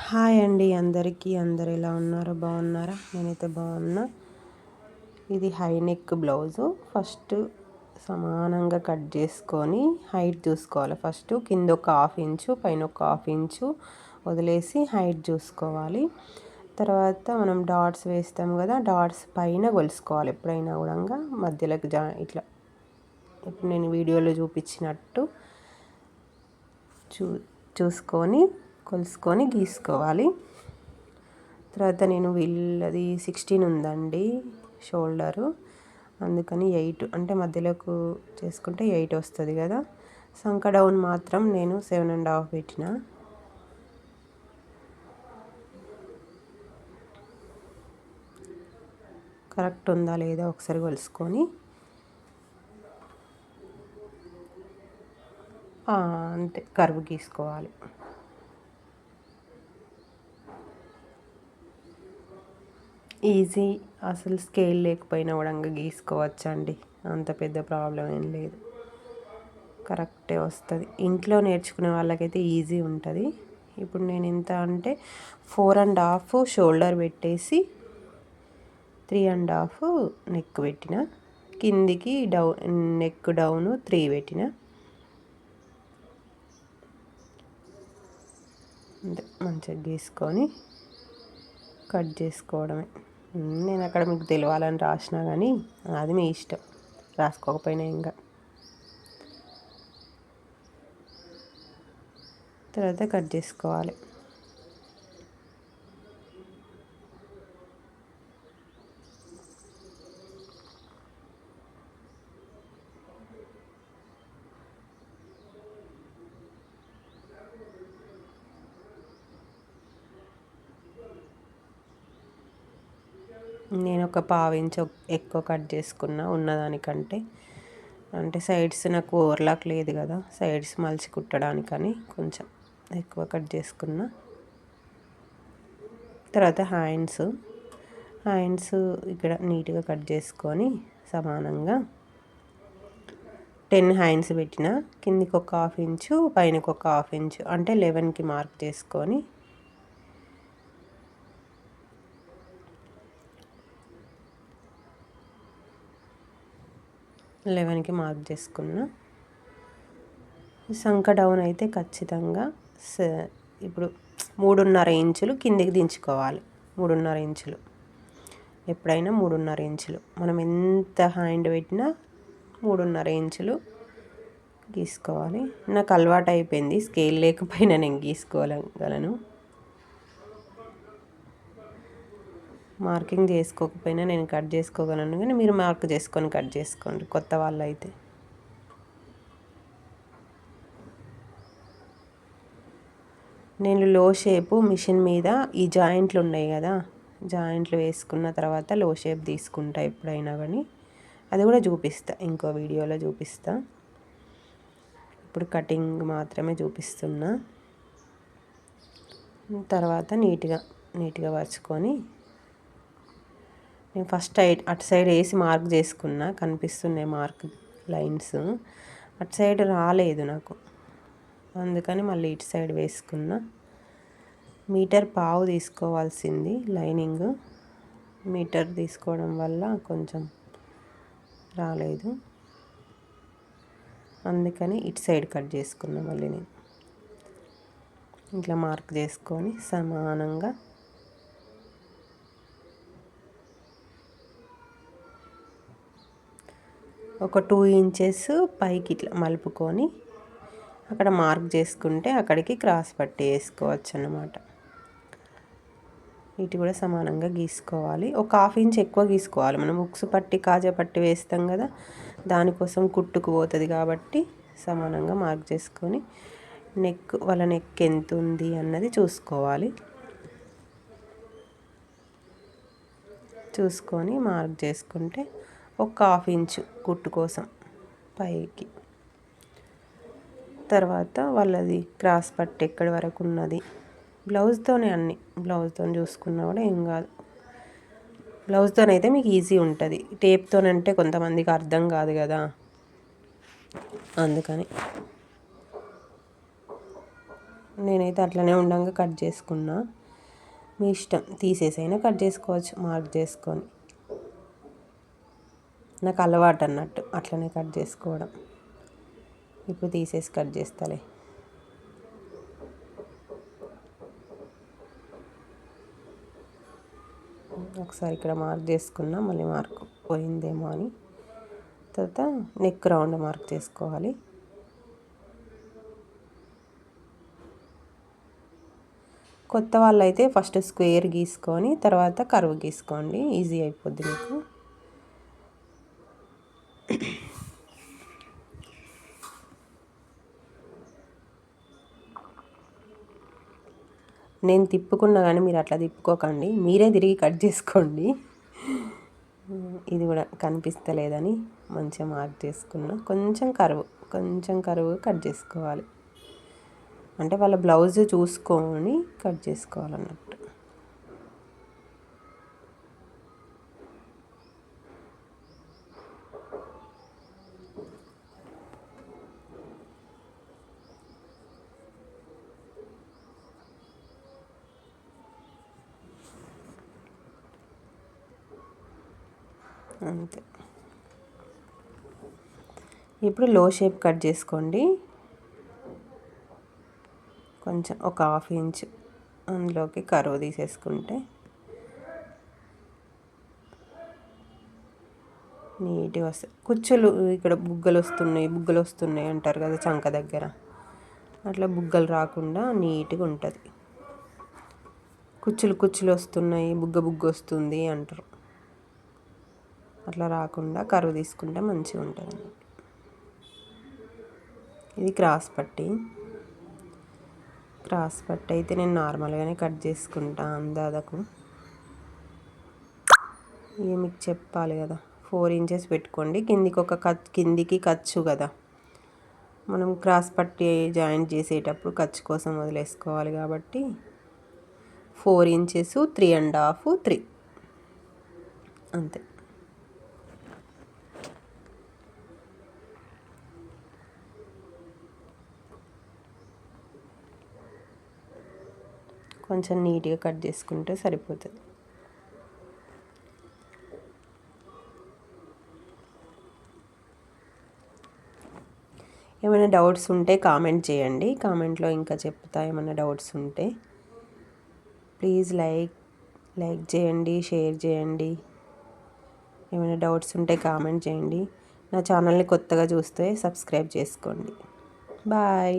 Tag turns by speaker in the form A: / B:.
A: Hi అండి అందరికీ. అందరు ఎలా ఉన్నారో బాగున్నారా? నేనైతే బాగున్నా. ఇది హై నెక్ బ్లౌజు. ఫస్ట్ సమానంగా కట్ చేసుకొని హైట్ చూసుకోవాలి. ఫస్ట్ కింద ఒక హాఫ్ ఇంచు పైన ఒక హాఫ్ ఇంచు వదిలేసి హైట్ చూసుకోవాలి. తర్వాత మనం డాట్స్ వేస్తాం కదా, డాట్స్ పైన కొలుసుకోవాలి. ఎప్పుడైనా కూడా మధ్యలోకి ఇట్లా ఇప్పుడు నేను వీడియోలో చూపించినట్టు చూసుకొని కొలుసుకొని గీసుకోవాలి. తర్వాత నేను వీళ్ళది 16 ఉందండి షోల్డరు, అందుకని 8 అంటే మధ్యలోకి చేసుకుంటే 8 వస్తుంది కదా. సంక డౌన్ మాత్రం నేను 7.5 పెట్టిన. కరెక్ట్ ఉందా లేదా ఒకసారి కొలుసుకొని అంతే కర్వ్ గీసుకోవాలి. ఈజీ, అసలు స్కేల్ లేకపోయినా కూడా గీసుకోవచ్చండి. అంత పెద్ద ప్రాబ్లం ఏం లేదు, కరెక్టే వస్తుంది. ఇంట్లో నేర్చుకునే వాళ్ళకైతే ఈజీ ఉంటుంది. ఇప్పుడు నేను ఎంత అంటే 4.5 షోల్డర్ పెట్టేసి 3.5 నెక్ పెట్టిన, కిందికి నెక్ డౌన్ 3 పెట్టిన. అంతే, మంచిగా గీసుకొని కట్ చేసుకోవడమే. నేను అక్కడ మీకు తెలియాలని రాసినా కానీ అది మీ ఇష్టం, రాసుకోకపోయినా ఇంకా. తర్వాత కట్ చేసుకోవాలి. నేను ఒక 1/2 ఇంచు ఎక్కువ కట్ చేసుకున్నా ఉన్నదానికంటే. అంటే సైడ్స్ నాకు ఓవర్లాక్ లేదు కదా, సైడ్స్ మలిచి కుట్టడానికని కొంచెం ఎక్కువ కట్ చేసుకున్నా. తర్వాత హ్యాండ్స్ ఇక్కడ నీట్గా కట్ చేసుకొని సమానంగా 10 హ్యాండ్స్ పెట్టిన, కిందికి ఒక 1/2 ఇంచు పైనకి ఒక 1/2 ఇంచు అంటే 11కి మార్క్ చేసుకొని 11కి మార్క్ చేసుకున్నా. సంక డౌన్ అయితే ఖచ్చితంగా ఇప్పుడు 3.5 ఇంచులు కిందికి దించుకోవాలి. 3.5 ఇంచులు, ఎప్పుడైనా 3.5 ఇంచులు. మనం ఎంత హ్యాండ్ పెట్టినా 3.5 ఇంచులు గీసుకోవాలి. నాకు అలవాటు అయిపోయింది, స్కేల్ లేకపోయినా నేను గీసుకోగలను. మార్కింగ్ చేసుకోకపోయినా నేను కట్ చేసుకోగలను, కానీ మీరు మార్క్ చేసుకొని కట్ చేసుకోండి కొత్త వాళ్ళు అయితే. నేను లో షేపు మిషన్ మీద ఈ జాయింట్లు ఉన్నాయి కదా, జాయింట్లు వేసుకున్న తర్వాత లో షేప్ తీసుకుంటా ఎప్పుడైనా కానీ. అది కూడా చూపిస్తా, ఇంకో వీడియోలో చూపిస్తా. ఇప్పుడు కటింగ్ మాత్రమే చూపిస్తున్నా. తర్వాత నీట్గా పరుచుకొని నేను ఫస్ట్ అటు సైడ్ వేసి మార్క్ చేసుకున్నా, కనిపిస్తున్నాయి మార్క్ లైన్స్. అటు సైడ్ రాలేదు నాకు, అందుకని మళ్ళీ ఇటు సైడ్ వేసుకున్నా. 1.5 మీటర్ తీసుకోవాల్సింది లైనింగ్, మీటర్ తీసుకోవడం వల్ల కొంచెం రాలేదు, అందుకని ఇటు సైడ్ కట్ చేసుకున్నా. మళ్ళీ నేను ఇట్లా మార్క్ చేసుకొని సమానంగా ఒక 2 ఇంచెస్ పైకి ఇట్లా మలుపుకొని అక్కడ మార్క్ చేసుకుంటే అక్కడికి క్రాస్ పట్టి వేసుకోవచ్చు అన్నమాట. ఇటు కూడా సమానంగా గీసుకోవాలి. ఒక 1/2 ఇంచ్ ఎక్కువ గీసుకోవాలి. మనం ఉక్సు పట్టి కాజా పట్టి వేస్తాం కదా, దానికోసం కుట్టుకు పోతుంది కాబట్టి సమానంగా మార్క్ చేసుకొని వాళ్ళ నెక్ ఎంత ఉంది అన్నది చూసుకోవాలి. చూసుకొని మార్క్ చేసుకుంటే ఒక 1/2 ఇంచు కుట్టు కోసం పైకి. తర్వాత వాళ్ళది క్రాస్ పట్టి ఎక్కడి వరకు ఉన్నది బ్లౌజ్తోనే, బ్లౌజ్తో చూసుకున్నా కూడా ఏం కాదు. బ్లౌజ్తోనైతే మీకు ఈజీ ఉంటుంది, టేప్తోనంటే కొంతమందికి అర్థం కాదు కదా, అందుకని. నేనైతే అట్లనే ఉండంగా కట్ చేసుకున్నా. మీ ఇష్టం, తీసేసైనా కట్ చేసుకోవచ్చు మార్క్ చేసుకొని. నాకు అలవాటు అన్నట్టు అట్లనే కట్ చేసుకోవడం. ఇప్పుడు తీసేసి కట్ చేస్తలే. ఒకసారి ఇక్కడ మార్క్ చేసుకున్నా, మళ్ళీ మార్క్ పోయిందేమో అని. తర్వాత నెక్ రౌండ్ మార్క్ చేసుకోవాలి. కొత్త వాళ్ళైతే ఫస్ట్ స్క్వేర్ గీసుకొని తర్వాత కర్వ్ గీసుకోండి, ఈజీ అయిపోద్ది మీకు. నేను తిప్పుకున్నా కానీ మీరు అట్లా తిప్పుకోకండి, మీరే తిరిగి కట్ చేసుకోండి. ఇది కూడా కనిపిస్తలేదని మంచిగా మార్క్ చేసుకున్నా. కొంచెం కరువు కట్ చేసుకోవాలి. అంటే వాళ్ళ బ్లౌజ్ చూసుకొని కట్ చేసుకోవాలన్నట్టు. అంతే. ఇప్పుడు లో షేప్ కట్ చేసుకోండి. కొంచెం ఒక 1/2 ఇంచ్ అందులోకి కరువు తీసేసుకుంటే నీట్గా వస్తాయి. కుచ్చులు ఇక్కడ బుగ్గలు వస్తున్నాయి అంటారు కదా చంక దగ్గర, అట్లా బుగ్గలు రాకుండా నీట్గా ఉంటుంది. కుచ్చులు వస్తున్నాయి, బుగ్గ వస్తుంది అంటారు. అట్లా రాకుండా కరువు తీసుకుంటే మంచిగా ఉంటుంది. ఇది క్రాస్ పట్టి అయితే నేను నార్మల్గానే కట్ చేసుకుంటా అందాదకు. ఇక మీకు చెప్పాలి కదా, 4 ఇంచెస్ పెట్టుకోండి. కిందికి ఖర్చు కదా, మనం క్రాస్ పట్టి జాయింట్ చేసేటప్పుడు ఖర్చు కోసం వదిలేసుకోవాలి కాబట్టి 4 ఇంచెస్ 3.5 3 అంతే. కొంచెం నీట్గా కట్ చేసుకుంటే సరిపోతుంది. ఏమైనా డౌట్స్ ఉంటే కామెంట్ చేయండి, కామెంట్లో ఇంకా చెప్తా. ఏమైనా డౌట్స్ ఉంటే ప్లీజ్ లైక్ చేయండి, షేర్ చేయండి. ఏమైనా డౌట్స్ ఉంటే కామెంట్ చేయండి. నా ఛానల్ని కొత్తగా చూస్తే సబ్స్క్రైబ్ చేసుకోండి. బాయ్.